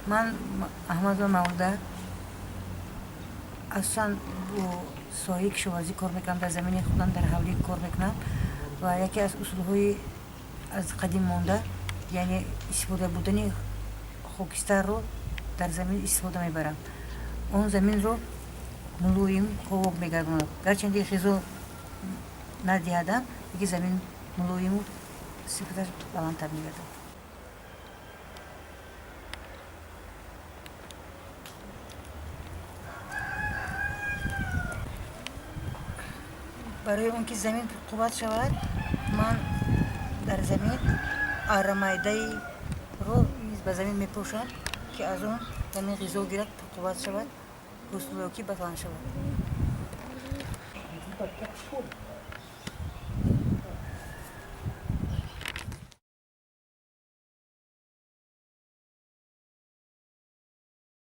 من احمد و مولده اصلا با ساحه کشاورزی کار میکنم، در زمین خودم در حولی کار میکنم و یکی از اصولهای از قدیم مانده یعنی استفاده بودن خاکستر رو در زمین استفاده میبرم. اون زمین رو ملویم خوب میگردونم، گرچنده خیزو ندیدم دیگه زمین ملویم و سپیدش بلندتر میگردم. برای اون که زمین رطوبت شود من در زمین آرمایده رو به زمین میپوشم که از اون زمین غذا گیرد، رطوبت شود، حاصل که بلند شود.